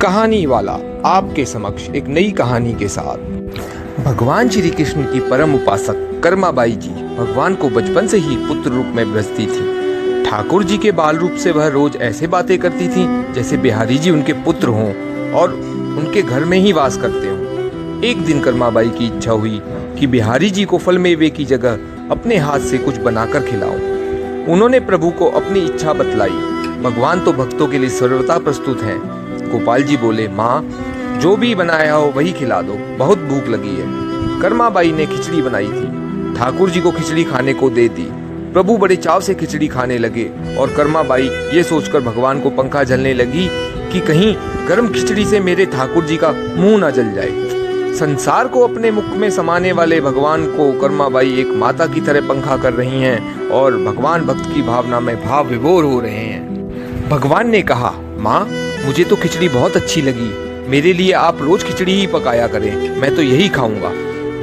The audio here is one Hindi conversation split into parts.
कहानी वाला आपके समक्ष एक नई कहानी के साथ। भगवान श्री कृष्ण की परम उपासक कर्माबाई जी भगवान को बचपन से ही पुत्र रूप में बरसती थी। ठाकुर जी के बाल रूप से वह रोज ऐसे बातें करती थी जैसे बिहारी जी उनके पुत्र हों और उनके घर में ही वास करते हों। एक दिन कर्माबाई की इच्छा हुई कि बिहारी जी को फल मेवे की जगह अपने हाथ से कुछ बनाकर खिलाऊं। उन्होंने प्रभु को अपनी इच्छा बतलाई। भगवान तो भक्तों के लिए सर्वथा प्रस्तुत हैं। गोपाल जी बोले, माँ जो भी बनाया हो वही खिला दो, बहुत भूख लगी है। कर्माबाई ने खिचड़ी बनाई थी, ठाकुर जी को खिचड़ी खाने को दे दी। प्रभु बड़े चाव से खिचड़ी खाने लगे और कर्माबाई ये सोचकर भगवान को पंखा झलने लगी कि कहीं गर्म खिचड़ी से मेरे ठाकुर जी का मुंह न जल जाए। संसार को अपने मुख में समाने वाले भगवान को कर्माबाई एक माता की तरह पंखा कर रही हैं और भगवान भक्त की भावना में भाव विभोर हो रहे हैं। भगवान ने कहा, माँ मुझे तो खिचड़ी बहुत अच्छी लगी, मेरे लिए आप रोज खिचड़ी ही पकाया करें, मैं तो यही खाऊंगा।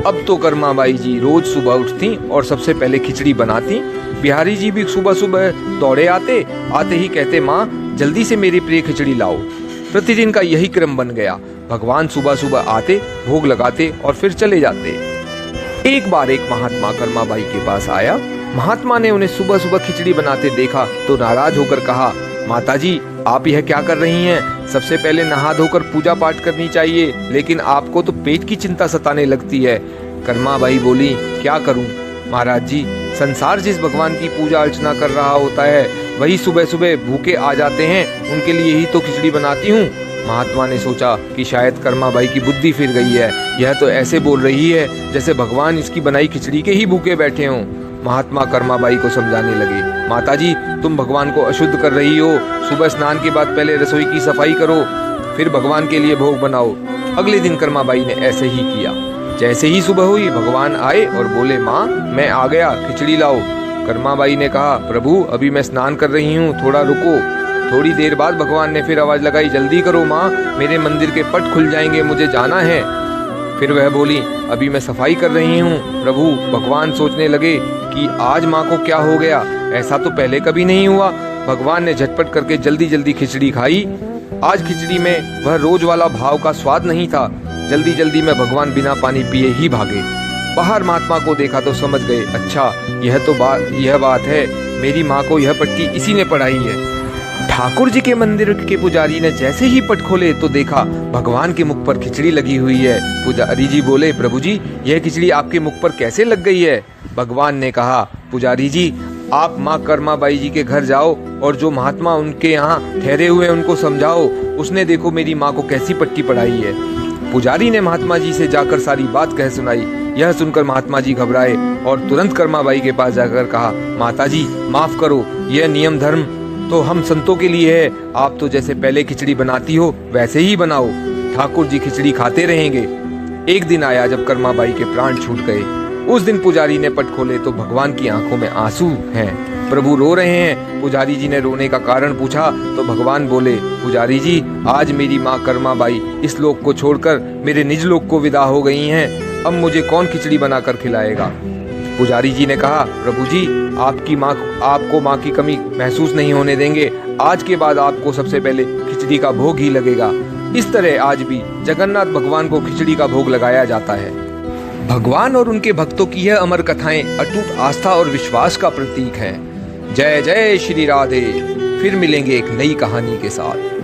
अब तो कर्माबाई जी रोज सुबह उठती और सबसे पहले खिचड़ी बनाती। बिहारी जी भी सुबह सुबह दौड़े आते ही कहते, माँ जल्दी से मेरी प्रिय खिचड़ी लाओ। प्रतिदिन का यही क्रम बन गया। भगवान सुबह सुबह आते, भोग लगाते और फिर चले जाते। एक बार एक महात्मा कर्माबाई के पास आया। महात्मा ने उन्हें सुबह सुबह खिचड़ी बनाते देखा तो नाराज होकर कहा, माता जी आप यह क्या कर रही हैं? सबसे पहले नहा धोकर पूजा पाठ करनी चाहिए, लेकिन आपको तो पेट की चिंता सताने लगती है। कर्माबाई बोली, क्या करूं महाराज जी, संसार जिस भगवान की पूजा अर्चना कर रहा होता है वही सुबह सुबह भूखे आ जाते हैं, उनके लिए ही तो खिचड़ी बनाती हूँ। महात्मा ने सोचा कि शायद कर्माबाई की बुद्धि फिर गई है, यह तो ऐसे बोल रही है जैसे भगवान इसकी बनाई खिचड़ी के ही भूखे बैठे हों। महात्मा कर्माबाई को समझाने लगे, माता जी तुम भगवान को अशुद्ध कर रही हो। सुबह स्नान के बाद पहले रसोई की सफाई करो, फिर भगवान के लिए भोग बनाओ। अगले दिन कर्माबाई ने ऐसे ही किया। जैसे ही सुबह हुई भगवान आए और बोले, माँ मैं आ गया, खिचड़ी लाओ। कर्माबाई ने कहा, प्रभु अभी मैं स्नान कर रही हूँ, थोड़ा रुको। थोड़ी देर बाद भगवान ने फिर आवाज लगाई, जल्दी करो माँ, मेरे मंदिर के पट खुल जाएंगे, मुझे जाना है। फिर वह बोली, अभी मैं सफाई कर रही हूँ। प्रभु भगवान सोचने लगे कि आज माँ को क्या हो गया, ऐसा तो पहले कभी नहीं हुआ। भगवान ने झटपट करके जल्दी जल्दी खिचड़ी खाई। आज खिचड़ी में वह रोज वाला भाव का स्वाद नहीं था। जल्दी जल्दी में भगवान बिना पानी पिए ही भागे। बाहर महात्मा को देखा तो समझ गए, अच्छा यह बात है, मेरी माँ को यह पट्टी इसी ने पढ़ाई है। ठाकुर जी के मंदिर के पुजारी ने जैसे ही पट खोले तो देखा भगवान के मुख पर खिचड़ी लगी हुई है। पुजारी जी बोले, प्रभु जी यह खिचड़ी आपके मुख पर कैसे लग गई है? भगवान ने कहा, पुजारी जी आप माँ कर्माबाई जी के घर जाओ और जो महात्मा उनके यहाँ ठहरे हुए उनको समझाओ, उसने देखो मेरी माँ को कैसी पट्टी पढ़ाई है। पुजारी ने महात्मा जी से जाकर सारी बात कह सुनाई। यह सुनकर महात्मा जी घबराए और तुरंत कर्माबाई के पास जाकर कहा, माता जी माफ करो, यह नियम धर्म तो हम संतों के लिए है। आप तो जैसे पहले खिचड़ी बनाती हो वैसे ही बनाओ, ठाकुर जी खिचड़ी खाते रहेंगे। एक दिन आया जब कर्माबाई के प्राण छूट गए। उस दिन पुजारी ने पट खोले तो भगवान की आंखों में आंसू हैं। प्रभु रो रहे हैं। पुजारी जी ने रोने का कारण पूछा तो भगवान बोले, पुजारी जी आज मेरी माँ कर्माबाई इस लोक को छोड़कर मेरे निज लोक को विदा हो गई हैं। अब मुझे कौन खिचड़ी बनाकर खिलाएगा? पुजारी जी ने कहा, प्रभु जी आपको माँ की कमी महसूस नहीं होने देंगे। आज के बाद आपको सबसे पहले खिचड़ी का भोग ही लगेगा। इस तरह आज भी जगन्नाथ भगवान को खिचड़ी का भोग लगाया जाता है। भगवान और उनके भक्तों की यह अमर कथाएं अटूट आस्था और विश्वास का प्रतीक हैं। जय जय श्री राधे। फिर मिलेंगे एक नई कहानी के साथ।